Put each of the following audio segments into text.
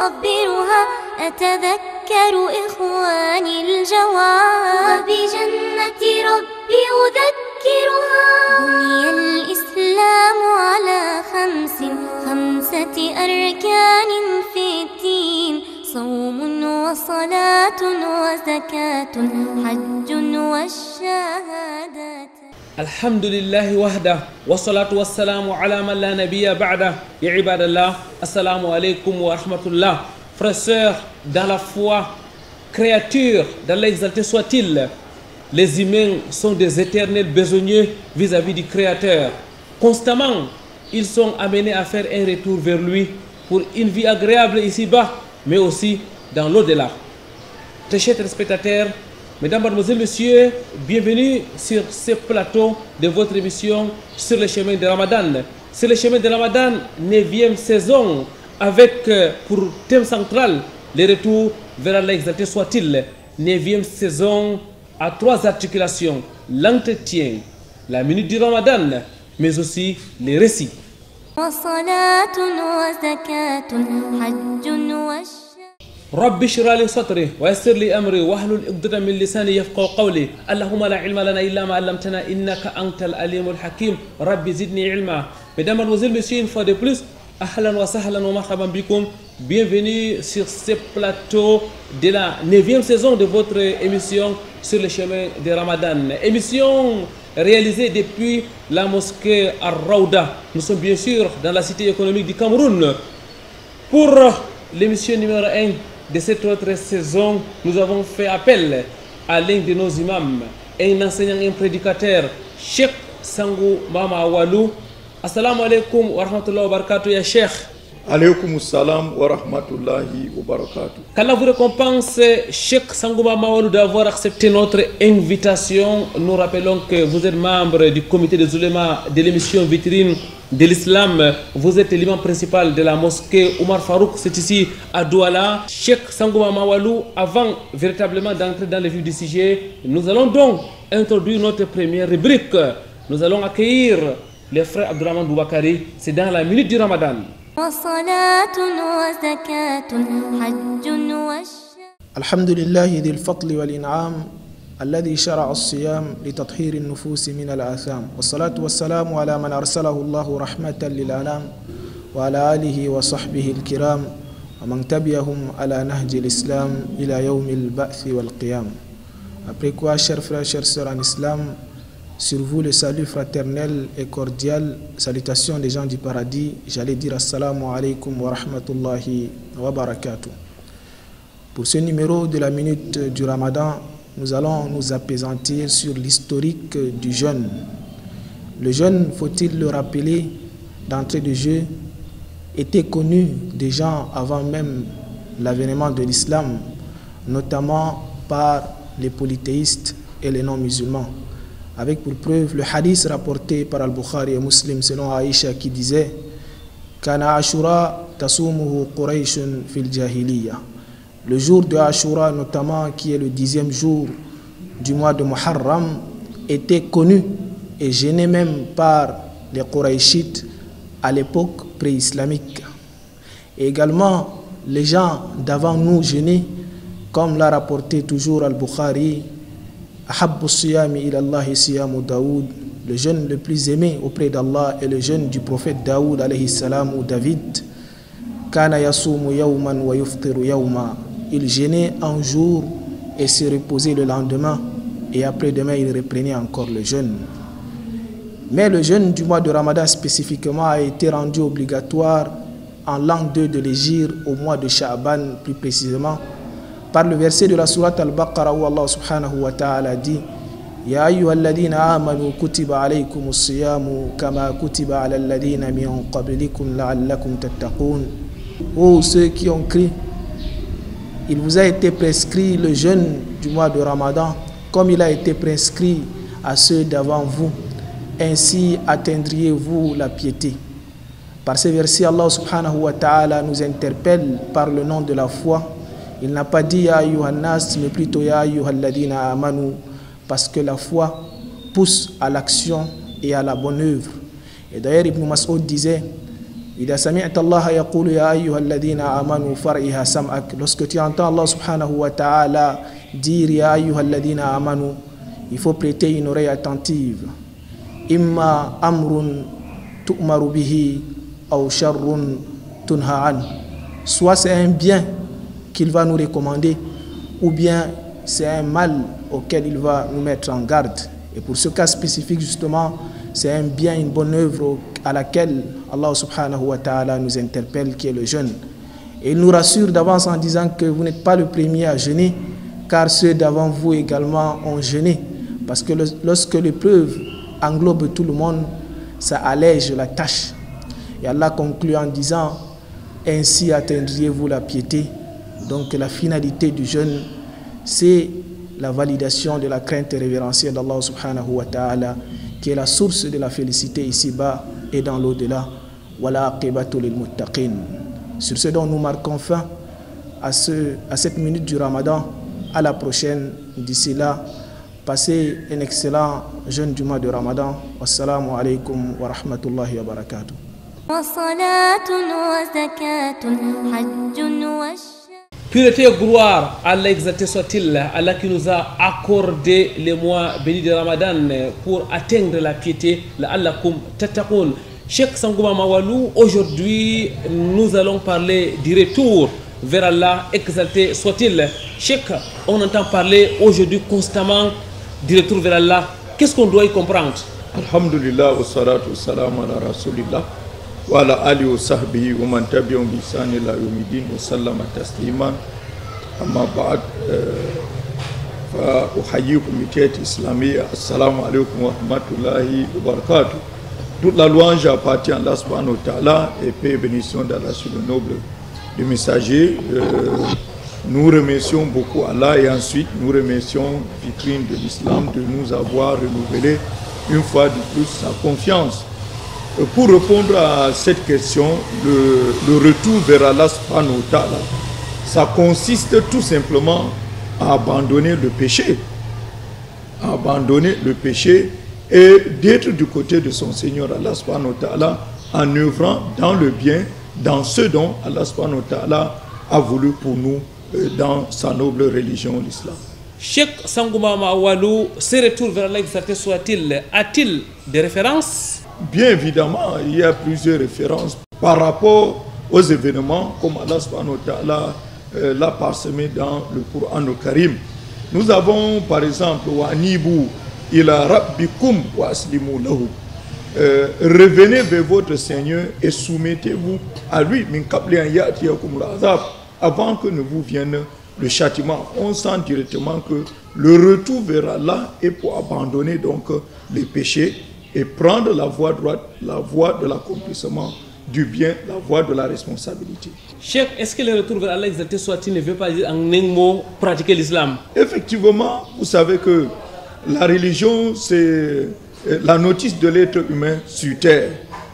أصبرها أتذكر إخواني الجواب وبجنة ربي أذكرها. بني الإسلام على خمسة أركان في الدين: صوم وصلاة وزكاة حج والشهادات. الحمد لله وحده والصلاة والسلام على من لا نبي بعده. Ya ibadallah, assalamu alaikum wa rahmatullah. Frères, sœurs, dans la foi, créatures, d'Allah exalté soit-il, les humains sont des éternels besogneux vis-à-vis du Créateur. Constamment, ils sont amenés à faire un retour vers lui pour une vie agréable ici-bas, mais aussi dans l'au-delà. Très chers téléspectateurs, mesdames, mademoiselles, messieurs, bienvenue sur ce plateau de votre émission Sur le chemin de Ramadan. Sur le chemin de Ramadan, 9e saison, avec pour thème central le retour vers Allah exalté soit-il. 9e saison à 3 articulations: l'entretien, la minute du Ramadan, mais aussi les récits. رب اشرح لي صدري ويسر لي امري واحلل عقدة من لساني يفقهوا قولي. اللهم لا علم لنا الا ما علمتنا انك انت العليم الحكيم. رب زدني علما. Mesdames, mademoiselles, messieurs, une fois de plus, ahlan wa sahlan wa marhaban bikoum. Bienvenue sur ce plateau de la 9e saison de votre émission Sur le chemin de Ramadan. Émission réalisée depuis la mosquée Ar-Rawda. Nous sommes bien sûr dans la cité économique du Cameroun. Pour l'émission numéro 1 de cette autre saison, nous avons fait appel à l'un de nos imams, un enseignant, un prédicateur, Cheikh Sangou Mama Walou. Assalamu alaikum wa rahmatullahi wa barakatuh, ya Cheikh. Alaykoum salam wa rahmatullahi wa barakatuh. Qu'Allah vous récompense, Cheikh Sangou Mama Walou, d'avoir accepté notre invitation. Nous rappelons que vous êtes membre du comité des oulémas de l'émission Vitrine de l'Islam. Vous êtes l'imam principal de la mosquée Omar Farouk, c'est ici à Douala. Cheikh Sangou Mama Walou, avant véritablement d'entrer dans le vif du sujet, nous allons donc introduire notre première rubrique. Nous allons accueillir les frères Abdurrahman Boubakari. C'est dans la minute du Ramadan. الحمد لله ذي الفضل والإنعام الذي شرع الصيام لتطهير النفوس من الآثام، والصلاة والسلام على من أرسله الله رحمة للأنام وعلى آله وصحبه الكرام ومن تبعهم على نهج الإسلام إلى يوم البعث والقيام. Après quoi, chers frères, chères sœurs en islam, sur vous le salut fraternel et cordial, salutations des gens du paradis, j'allais dire assalamu alaikum wa rahmatullahi wa barakatuh. Pour ce numéro de la minute du Ramadan, nous allons nous appesantir sur l'historique du jeûne. Le jeûne, faut-il le rappeler d'entrée de jeu, était connu des gens avant même l'avènement de l'islam, notamment par les polythéistes et les non-musulmans. Avec pour preuve le hadith rapporté par Al-Bukhari et Muslim selon Aïcha qui disait Kana Ashura tasumuhu Qurayshun fil Jahiliya. Le jour de Ashura, notamment qui est le 10e jour du mois de Muharram, était connu et gêné même par les Qurayshites à l'époque pré-islamique. Et également, les gens d'avant nous gênaient, comme l'a rapporté toujours Al-Bukhari, Ahabbu siyami ila Allahi siyamu Daoud, le jeûne le plus aimé auprès d'Allah est le jeûne du prophète Daoud alayhi salam ou David. Kana yasumu yawman wa yuftiru yawma. Il jeûnait un jour et se reposait le lendemain, et après-demain il reprenait encore le jeûne. Mais le jeûne du mois de Ramadan spécifiquement a été rendu obligatoire en l'an 2 de l'Hégire, au mois de Sha'ban plus précisément, par le verset de la sourate Al-Baqarah où Allah subhanahu wa ta'ala dit Ya ayyuhalladhina amanu kutiba alaykumus siyamu kama kutiba ala alladhina min qablikum la'allakum tattaqun. Ô ceux qui ont cru, il vous a été prescrit le jeûne du mois de Ramadan comme il a été prescrit à ceux d'avant vous, ainsi atteindriez-vous la piété. Par ces versets, Allah subhanahu wa ta'ala nous interpelle par le nom de la foi. Il n'a pas dit Ya ayyuhan nas, mais plutôt Ya ayyuhalladhina amanu, parce que la foi pousse à l'action et à la bonne œuvre. Et d'ailleurs, Ibn Mas'ud disait إذا سمعت الله يقول يا أيها الذين آمنوا فرئها سمعك. Lorsque tu entends Allah subhanahu wa ta'ala dire يا أيها الذين آمنوا, il faut prêter une oreille attentive. إما أمر تؤمر به أو شر تنهى عنه. Soit c'est un bien qu'il va nous recommander, ou bien c'est un mal auquel il va nous mettre en garde. Et pour ce cas spécifique justement, c'est un bien, une bonne œuvre à laquelle Allah subhanahu wa ta'ala nous interpelle, qui est le jeûne. Et il nous rassure d'avance en disant que vous n'êtes pas le premier à jeûner, car ceux d'avant vous également ont jeûné. Parce que lorsque l'épreuve englobe tout le monde, ça allège la tâche. Et Allah conclut en disant, ainsi atteindriez-vous la piété. Donc la finalité du jeûne, c'est la validation de la crainte révérentielle d'Allah subhanahu wa ta'ala, qui est la source de la félicité ici-bas et dans l'au-delà. Wala aqibatu lil muttaqin. Sur ce dont nous marquons fin à cette minute du Ramadan. À la prochaine. D'ici là, passez un excellent jeûne du mois de Ramadan. Wassalamu alaikum wa rahmatullahi wa barakatuh. Pureté et gloire, Allah exalté soit-il, Allah qui nous a accordé les mois bénis de Ramadan pour atteindre la piété, la'allakum tattaqoun. Cheikh Sangouma Mawalou, aujourd'hui nous allons parler du retour vers Allah, exalté soit-il. Cheikh, on entend parler aujourd'hui constamment du retour vers Allah. Qu'est-ce qu'on doit y comprendre? Alhamdulillah, wa salatu wa salam ala rasulillah. وعلى آله وصحبه ومن تبعهم بإحسان إلى يوم الدين وسلم تسليما. أما بعد فأحييكم بتحية إسلامية. السلام عليكم ورحمة الله وبركاته. Toute la louange appartient à Allah subhanahu wa ta'ala et paix et bénédiction d'Allah sur le noble du messager. Nous remercions beaucoup Allah et ensuite nous remercions vitrine de l'islam de nous avoir renouvelé une fois de plus sa confiance. Pour répondre à cette question, le retour vers Allah subhanahu wa ta'ala, ça consiste tout simplement à abandonner le péché. À abandonner le péché et d'être du côté de son Seigneur Allah subhanahu wa ta'ala en œuvrant dans le bien, dans ce dont Allah subhanahu wa ta'ala a voulu pour nous dans sa noble religion, l'islam. Cheikh Sangouma Mawalou, ce retour vers Allah exalté soit-il, a-t-il des références? Bien évidemment, il y a plusieurs références par rapport aux événements comme Allah subhanahu wa ta'ala l'a parsemé dans le Coran au Karim. Nous avons par exemple Wa'anibu ila rabbikum wa aslimu lahu. Revenez vers votre Seigneur et soumettez-vous à lui min qabli an ya'tiyakum l'azab, avant que ne vous vienne le châtiment. On sent directement que le retour vers Allah est pour abandonner donc les péchés et prendre la voie droite, la voie de l'accomplissement du bien, la voie de la responsabilité. Cheikh, est-ce que le retour vers Allah exalté soit-il ne veut pas dire en un mot pratiquer l'islam? Effectivement, vous savez que la religion, c'est la notice de l'être humain sur terre.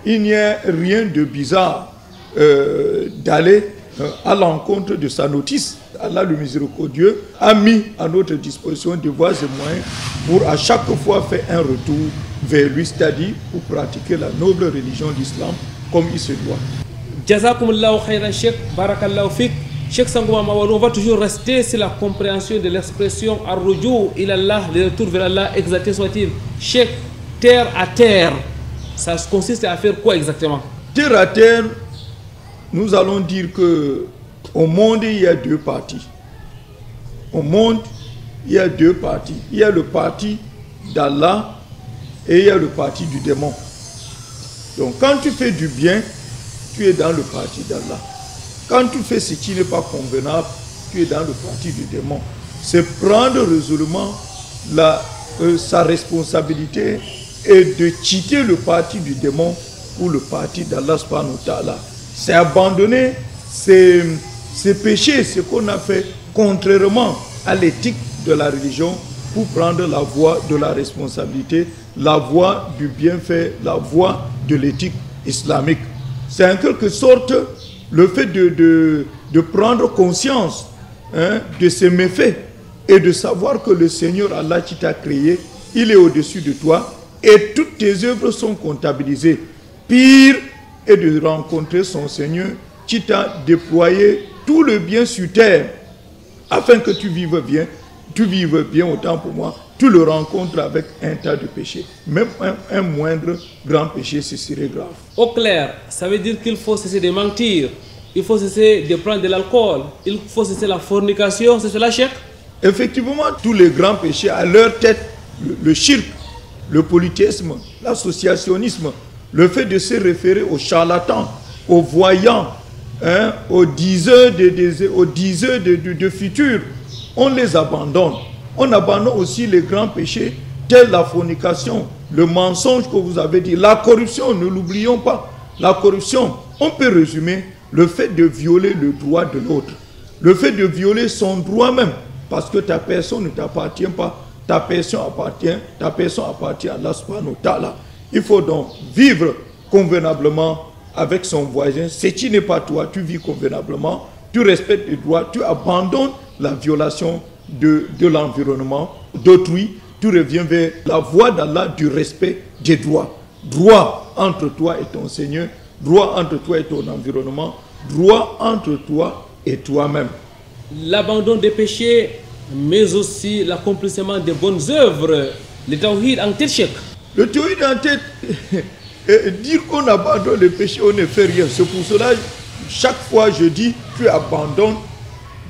Il n'y a rien de bizarre d'aller à l'encontre de sa notice. Allah le miséricordieux a mis à notre disposition des voies et moyens pour à chaque fois faire un retour vers lui, c'est-à-dire pour pratiquer la noble religion d'islam comme il se doit. Jazakumullahu khairan Cheikh, barakallahu fik. Cheikh Sangouma Mawalou, on va toujours rester sur la compréhension de l'expression ar-rujou ila Allah, le retour vers Allah, exalté soit-il. Cheikh, terre à terre, ça consiste à faire quoi exactement? Terre à terre, nous allons dire que au monde il y a deux parties. Au monde il y a deux parties. Il y a le parti d'Allah et il y a le parti du démon. Donc quand tu fais du bien, tu es dans le parti d'Allah. Quand tu fais ce qui n'est pas convenable, tu es dans le parti du démon. C'est prendre résolument sa responsabilité et de quitter le parti du démon pour le parti d'Allah subhanahu wa ta'ala. C'est abandonner ces péchés, ce qu'on a fait contrairement à l'éthique de la religion pour prendre la voie de la responsabilité, la voie du bienfait, la voie de l'éthique islamique. C'est en quelque sorte le fait de prendre conscience de ces méfaits et de savoir que le Seigneur Allah qui t'a créé, il est au-dessus de toi et toutes tes œuvres sont comptabilisées. Pire, et de rencontrer son Seigneur qui t'a déployé tout le bien sur terre afin que tu vives bien autant pour moi. Tu le rencontres avec un tas de péchés. Même un moindre grand péché, ce serait grave. Au clair, ça veut dire qu'il faut cesser de mentir, il faut cesser de prendre de l'alcool, il faut cesser la fornication, c'est cela, Cheikh? Effectivement, tous les grands péchés à leur tête, le shirk, le polythéisme, l'associationnisme, le fait de se référer aux charlatans, aux voyants, aux diseurs de futur, on les abandonne. On abandonne aussi les grands péchés tels la fornication, le mensonge que vous avez dit, la corruption, ne l'oublions pas. La corruption, on peut résumer le fait de violer le droit de l'autre, le fait de violer son droit même, parce que ta personne ne t'appartient pas, ta personne appartient à Allah subhanahu wa ta'ala. Il faut donc vivre convenablement avec son voisin. Ce qui n'est pas toi, tu vis convenablement, tu respectes les droits, tu abandonnes la violation de l'environnement d'autrui, tu reviens vers la voie d'Allah du respect des droits. Droit entre toi et ton Seigneur, droit entre toi et ton environnement, droit entre toi et toi-même. L'abandon des péchés, mais aussi l'accomplissement des bonnes œuvres, le tawhid en tête, Cheikh. Le tawhid en tête, dire qu'on abandonne les péchés, on ne fait rien. C'est pour cela, chaque fois je dis, tu abandonnes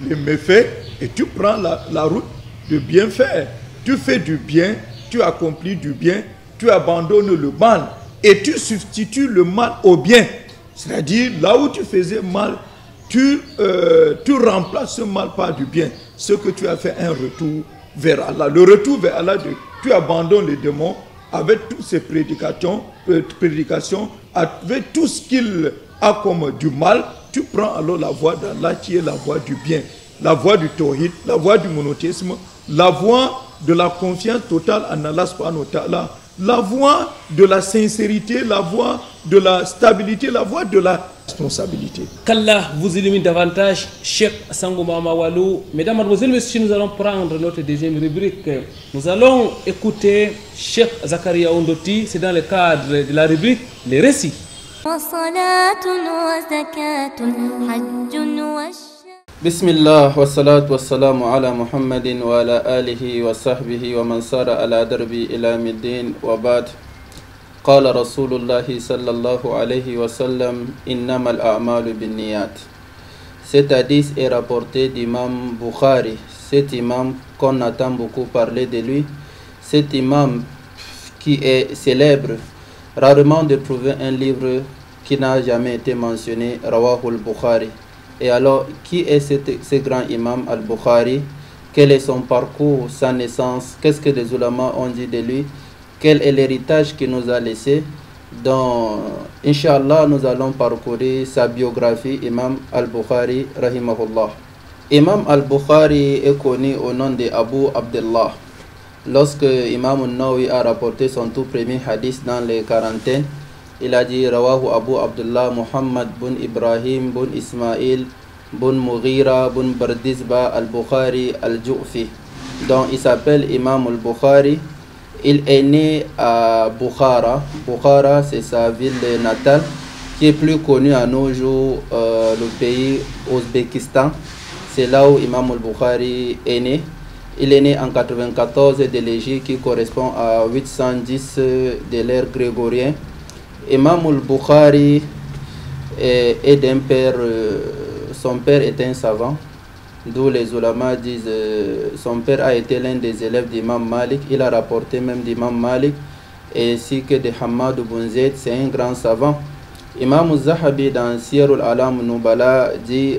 les méfaits et tu prends la route de bien faire. Tu fais du bien, tu accomplis du bien, tu abandonnes le mal et tu substitues le mal au bien. C'est-à-dire, là où tu faisais mal, tu remplaces ce mal par du bien. Ce que tu as fait un retour vers Allah. Le retour vers Allah, tu abandonnes les démons avec toutes ces prédications, avec tout ce qu'il a comme du mal, tu prends alors la voie d'Allah qui est la voie du bien, la voie du tawhid, la voie du monothéisme, la voie de la confiance totale en Allah subhanahu wa ta'ala, la voie de la sincérité, la voie de la stabilité, la voie de la responsabilité. Qu'Allah vous illumine davantage, Cheikh Sangouma Mawalou. Mesdames, Mademoiselles, Messieurs, nous allons prendre notre deuxième rubrique. Nous allons écouter Cheikh Zakaria Ondoti, c'est dans le cadre de la rubrique Les Récits. Bismillah wa salatu wa salamu ala Muhammadin wa ala alihi wa sahbihi wa man sara ala darbi ila middin wa ba'd. Qala Rasulullahi sallallahu alayhi wa sallam, innamal a'malu bin niyat. Cet hadith est rapporté d'imam Bukhari, cet imam qu'on entend beaucoup parler de lui, cet imam qui est célèbre, rarement de trouver un livre qui n'a jamais été mentionné, Rawahul Bukhari. Et alors, qui est ce grand imam al-Bukhari? Quel est son parcours, sa naissance? Qu'est-ce que les ulama ont dit de lui? Quel est l'héritage qu'il nous a laissé? Donc, Inch'Allah, nous allons parcourir sa biographie, Imam al-Bukhari, rahimahullah. Imam al-Bukhari est connu au nom de Abu Abdullah. Lorsque Imam al-Nawawi a rapporté son tout premier hadith dans les quarantaines, il a dit Rawahu Abu Abdullah Muhammad bin Ibrahim bin Ismail bin Mughira bin Bardizba al-Bukhari al-Ju'fi. Donc il s'appelle Imam al-Bukhari. Il est né à Bukhara. Bukhara, c'est sa ville natale qui est plus connue à nos jours, le pays Ouzbékistan. C'est là où Imam al-Bukhari est né. Il est né en 94 de l'Égypte qui correspond à 810 de l'ère grégorien. Imam al-Bukhari est d'un père, son père était un savant, d'où les ulama disent son père a été l'un des élèves d'Imam Malik, il a rapporté même d'Imam Malik, ainsi que de Hamad ibn Zayd, c'est un grand savant. Imam al-Zahabi dans Siyar al-Alam Nubala dit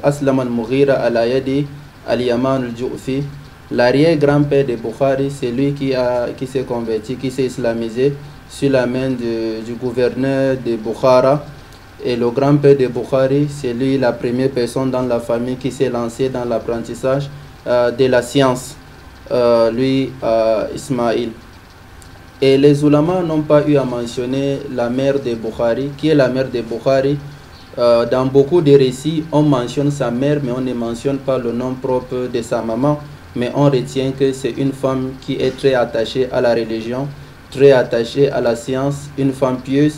Aslam al-Mughira ala yadi al-Yaman al-Ju'fi. L'arrière-grand-père de Bukhari, c'est lui qui s'est converti, qui s'est islamisé sur la main du gouverneur de Bukhara. Et le grand-père de Bukhari, c'est lui la première personne dans la famille qui s'est lancée dans l'apprentissage de la science, lui Ismaïl. Et les ulama n'ont pas eu à mentionner la mère de Bukhari. Qui est la mère de Bukhari? Dans beaucoup de récits, on mentionne sa mère, mais on ne mentionne pas le nom propre de sa maman. Mais on retient que c'est une femme qui est très attachée à la religion, très attachée à la science, une femme pieuse,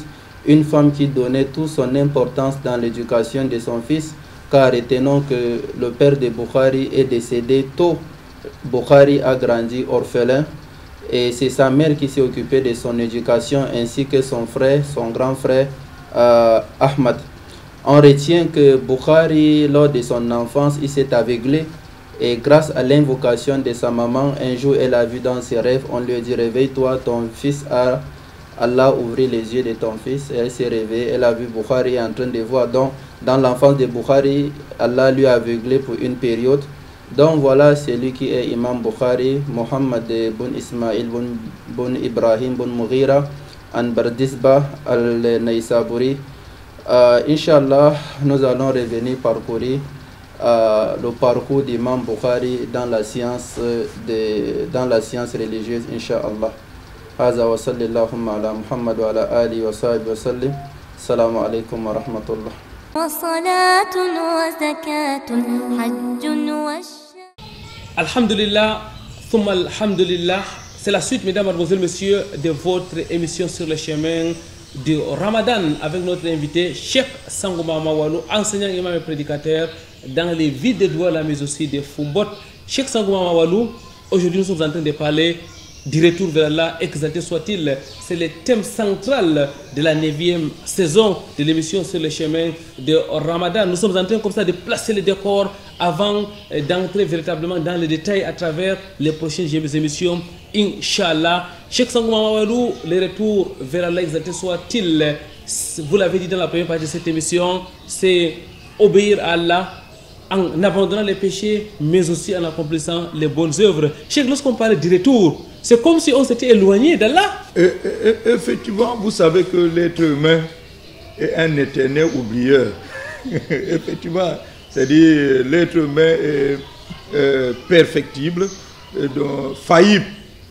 une femme qui donnait toute son importance dans l'éducation de son fils, car retenons que le père de Bukhari est décédé tôt. Bukhari a grandi orphelin et c'est sa mère qui s'est occupée de son éducation ainsi que son frère, son grand frère Ahmad. On retient que Bukhari, lors de son enfance, il s'est aveuglé et grâce à l'invocation de sa maman, un jour elle a vu dans ses rêves, on lui a dit réveille-toi, ton fils a... Allah ouvrit les yeux de ton fils et elle s'est réveillée, elle a vu Bukhari en train de voir. Donc dans l'enfance de Bukhari, Allah lui a aveuglé pour une période. Donc voilà celui qui est Imam Bukhari, Muhammad bin Ismail bin Ibrahim bin Mughira an Bardisba al-Naysaburi. Inch'Allah, nous allons revenir parcourir le parcours d'Imam Bukhari dans la science religieuse, Inch'Allah. هذا وصلى اللهم على محمد وعلى آله وصحبه وسلم. السلام عليكم ورحمة الله. وصلاة وزكاة حج Alhamdulillah, thumma alhamdulillah. C'est la suite, mesdames, mademoiselles, messieurs, de votre émission sur le chemin du Ramadan avec notre invité, Cheikh Sangouma Mawalou, enseignant, imam et prédicateur dans les villes de Douala, mais aussi de Fumbot. Cheikh Sangouma Mawalou, aujourd'hui nous sommes en train de parler du retour vers Allah, exalté soit-il. C'est le thème central de la 9e saison de l'émission sur le chemin de Ramadan. Nous sommes en train comme ça de placer le décor avant d'entrer véritablement dans les détails à travers les prochaines émissions, Inch'Allah. Cheikh Sangouma Mawalou, le retour vers Allah, exalté soit-il. Vous l'avez dit dans la première partie de cette émission, c'est obéir à Allah en abandonnant les péchés, mais aussi en accomplissant les bonnes œuvres. Cheikh, lorsqu'on parle du retour, c'est comme si on s'était éloigné d'Allah. Effectivement, vous savez que l'être humain est un éternel oublieur. Effectivement, c'est-à-dire l'être humain est perfectible, faillible.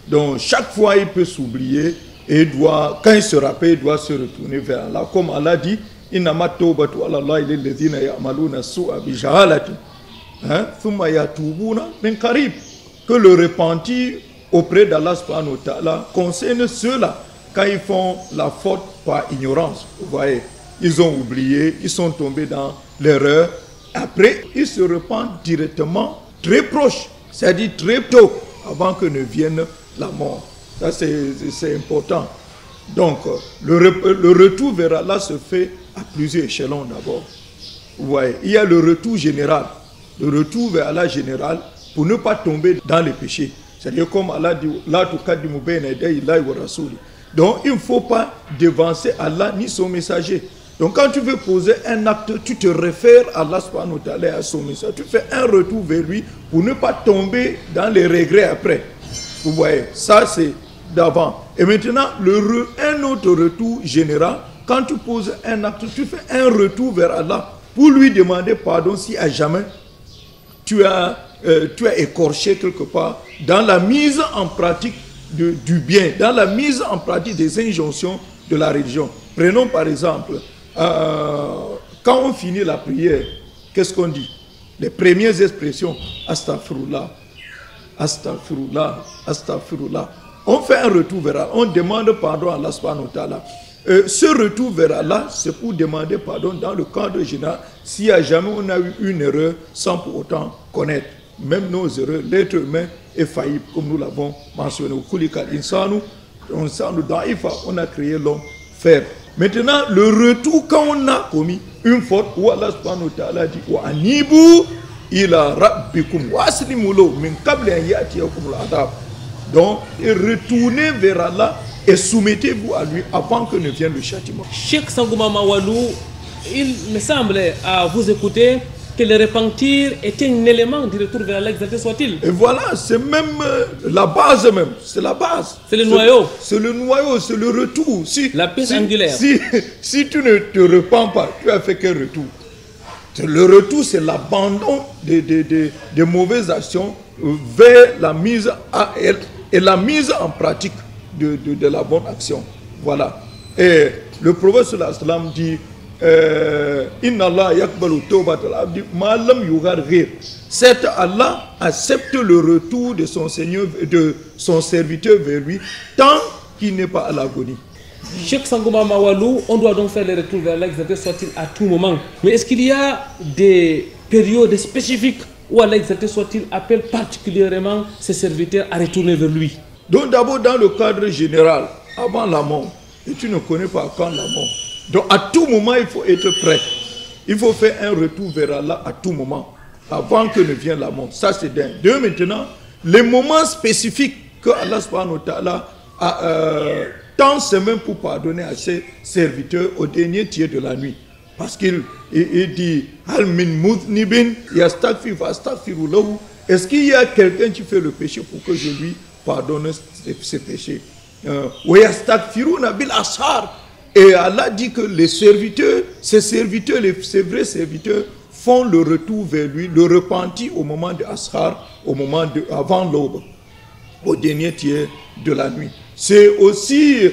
Donc chaque fois il peut s'oublier et doit, quand il se rappelle, il doit se retourner vers Allah. Comme Allah dit, Innama tawbatu ala Allah lil ladhina ya'maluna su'a bi jahalati thumma yatubuna min qarib. Que le repentir auprès d'Allah subhanahu wa ta'ala concerne ceux-là quand ils font la faute par ignorance. Vous voyez, ils ont oublié, ils sont tombés dans l'erreur. Après, ils se repentent directement, très proche, c'est-à-dire très tôt, avant que ne vienne la mort. Ça, c'est important. Donc, le retour vers Allah se fait à plusieurs échelons d'abord. Vous voyez, il y a le retour général, le retour vers Allah général pour ne pas tomber dans les péchés. C'est-à-dire comme Allah dit, donc il ne faut pas devancer Allah ni son messager. Donc quand tu veux poser un acte, tu te réfères à Allah subhanahu wa ta'ala et à son messager. Tu fais un retour vers lui pour ne pas tomber dans les regrets après. Vous voyez, ça c'est d'avant. Et maintenant, un autre retour général, quand tu poses un acte, tu fais un retour vers Allah pour lui demander pardon si à jamais tu as écorché quelque part dans la mise en pratique du bien, dans la mise en pratique des injonctions de la religion. Prenons par exemple, quand on finit la prière, qu'est-ce qu'on dit? Les premières expressions, astaghfirullah, astaghfirullah, astaghfirullah. On fait un retour vers Allah, on demande pardon à Allah subhanahu wa ta'ala. Ce retour vers Allah, c'est pour demander pardon dans le cadre général, s'il y a jamais on a eu une erreur sans pour autant connaître. Même nos erreurs, l'être humain est faillible, comme nous l'avons mentionné. On a créé l'homme faible. Maintenant, le retour, quand on a commis une faute, où Allah subhanahu wa ta'ala dit wa anibu ila rabbikum waslimu lahu min qabli an ya'tiyakum al-adab. Donc, retournez vers Allah et soumettez-vous à lui avant que ne vienne le châtiment. Cheikh Sangouma Mawalou, il me semble à vous écouter que le repentir est un élément du retour vers Allah, exalté soit-il. Et voilà, c'est même la base même, c'est la base. C'est le noyau. C'est le noyau, c'est le retour. La pierre angulaire. Si tu ne te repens pas, tu as fait quel retour? Le retour, c'est l'abandon des mauvaises actions vers la mise et la mise en pratique de la bonne action. Voilà. Et le prophète sallallahu alayhi wa sallam dit Inna Allah yakbalu tawbat al-abdi ma lam yughargir. Certes, Allah accepte le retour de son Seigneur, de son serviteur vers lui, tant qu'il n'est pas à l'agonie. Cheikh Sangouma Mawalou, on doit donc faire les retours vers Allah, exalté soit-il à tout moment. Mais est-ce qu'il y a des périodes spécifiques où Allah, exalté soit-il, appelle particulièrement ses serviteurs à retourner vers lui? Donc d'abord dans le cadre général, avant la mort, et tu ne connais pas quand la mort. Donc à tout moment, il faut être prêt. Il faut faire un retour vers Allah à tout moment, avant que ne vienne la mort. Ça c'est d'un. Deux, maintenant, les moments spécifiques que Allah subhanahu wa ta'ala a tant semaines pour pardonner à ses serviteurs au dernier tiers de la nuit. Parce qu'il dit Al min muznibin yastaghfir fastaghfiru lahu. Est-ce qu'il y a quelqu'un qui fait le péché pour que je lui pardonne ses péchés? Wa yastaghfiruna bil ashar. Et Allah dit que les serviteurs, ses vrais serviteurs, font le retour vers lui, le repentir au moment de ashar, avant l'aube, au dernier tiers de la nuit. C'est aussi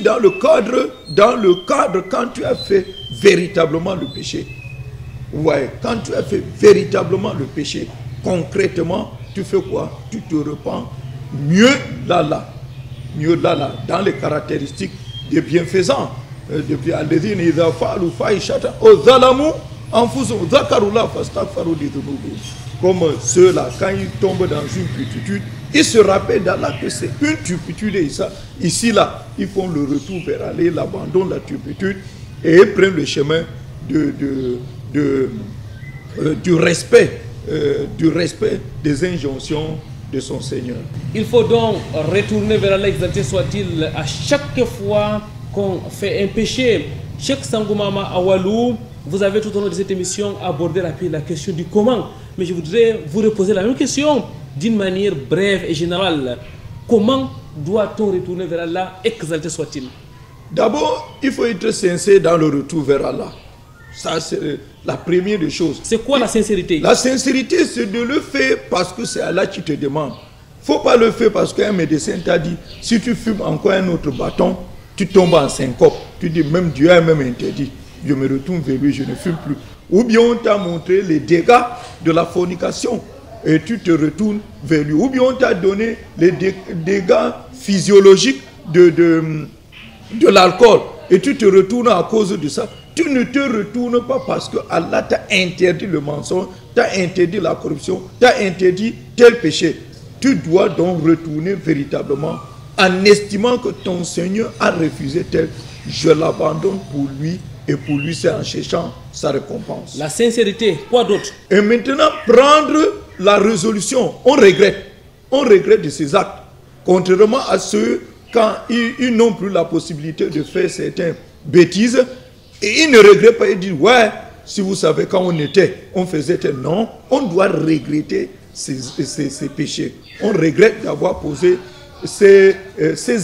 dans le cadre quand tu as fait véritablement le péché. Ouais, quand tu as fait véritablement le péché, concrètement, tu fais quoi? Tu te repens mieux là, dans les caractéristiques des bienfaisants. Comme ceux-là, quand ils tombent dans une turpitude, ils se rappellent d'Allah que c'est une turpitude. Ici, là, ils font le retour vers Allah, ils abandonnent la turpitude et ils prennent le chemin du respect des injonctions de son Seigneur. Il faut donc retourner vers Allah, exalté soit-il, à chaque fois qu'on fait un péché. Cheikh Sangouma Mawalou, vous avez tout au long de cette émission abordé la question du comment. Mais je voudrais vous reposer la même question d'une manière brève et générale. Comment doit-on retourner vers Allah, exalté soit-il? D'abord, il faut être sincère dans le retour vers Allah. Ça, c'est la première des choses. C'est quoi la sincérité? La sincérité, c'est de le faire parce que c'est Allah qui te demande. Il ne faut pas le faire parce qu'un médecin t'a dit, si tu fumes encore un autre bâton, tu tombes en syncope. Tu dis, même Dieu a même interdit. Je me retourne vers lui, je ne fume plus. Ou bien on t'a montré les dégâts de la fornication et tu te retournes vers lui. Ou bien on t'a donné les dégâts physiologiques de l'alcool et tu te retournes à cause de ça. Tu ne te retournes pas parce que Allah t'a interdit le mensonge, t'a interdit la corruption, t'a interdit tel péché. Tu dois donc retourner véritablement en estimant que ton Seigneur a refusé tel. Je l'abandonne pour lui et pour lui c'est en cherchant sa récompense. La sincérité, quoi d'autre? Et maintenant prendre la résolution. On regrette de ses actes. Contrairement à ceux quand ils n'ont plus la possibilité de faire certaines bêtises. Et ils ne regrettent pas, ils disent, ouais, si vous savez quand on faisait tel. Non, on doit regretter ces péchés. On regrette d'avoir posé ces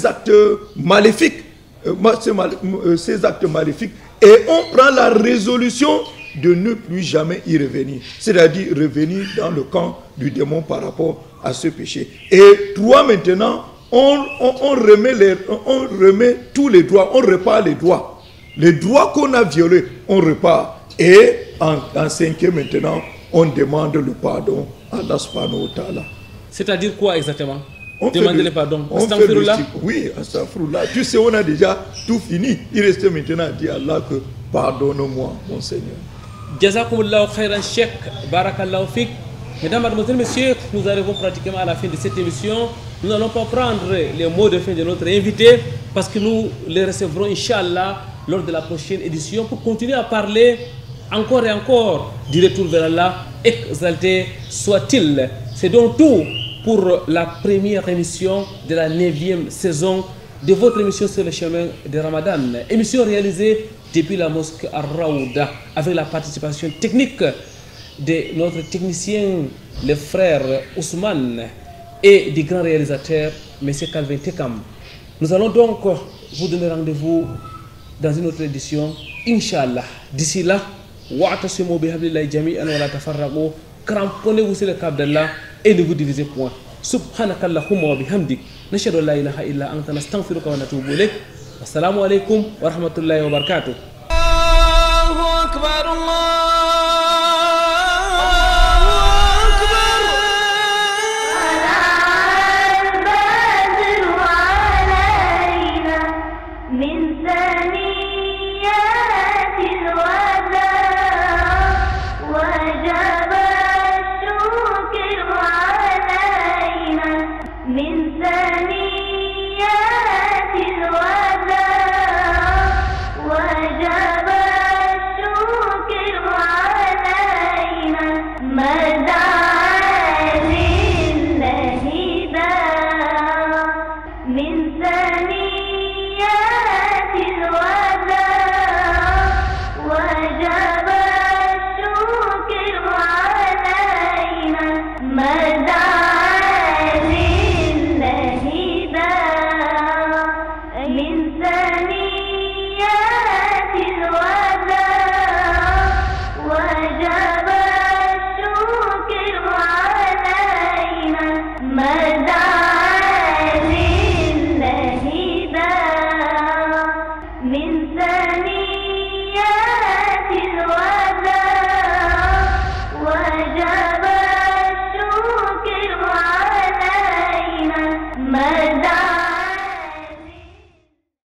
actes maléfiques. Ces actes maléfiques. Et on prend la résolution de ne plus jamais y revenir. C'est-à-dire revenir dans le camp du démon par rapport à ce péché. Et trois, maintenant, on remet tous les droits, on repart les droits. Les droits qu'on a violés, on repart. Et en cinquième maintenant, on demande le pardon à Allah subhanahu wa ta'ala. C'est-à-dire quoi exactement? Demander le pardon. Astaghfirullah. Oui, astaghfirullah. Tu sais, on a déjà tout fini. Il reste maintenant à dire à Allah que pardonne-moi, mon Seigneur. Jazakumullahu khairan Cheikh, barakallahu fik. Mesdames, mademoiselles, messieurs, nous arrivons pratiquement à la fin de cette émission. Nous n'allons pas prendre les mots de fin de notre invité parce que nous les recevrons, Inch'Allah, lors de la prochaine édition pour continuer à parler encore et encore du retour vers Allah, exalté soit-il. C'est donc tout pour la première émission de la 9e saison de votre émission sur le chemin de Ramadan. Émission réalisée depuis la mosquée Ar-Raouda avec la participation technique de notre technicien, le frère Ousmane, et du grand réalisateur, M. Calvin Tekam. Nous allons donc vous donner rendez-vous dans une autre édition, Inch'Allah. D'ici là, wa'tasimu bihablillahi jami'an wa la tafarraqu. Cramponnez-vous sur le câble d'Allah et ne vous divisez point. Subhanakallahumma wa bihamdik. Nashhadu an la ilaha illa anta nastaghfiruka wa natubu ilayk. Assalamu alaikum wa rahmatullahi wa barakatuh. Allahu akbar, Allah. من ثاني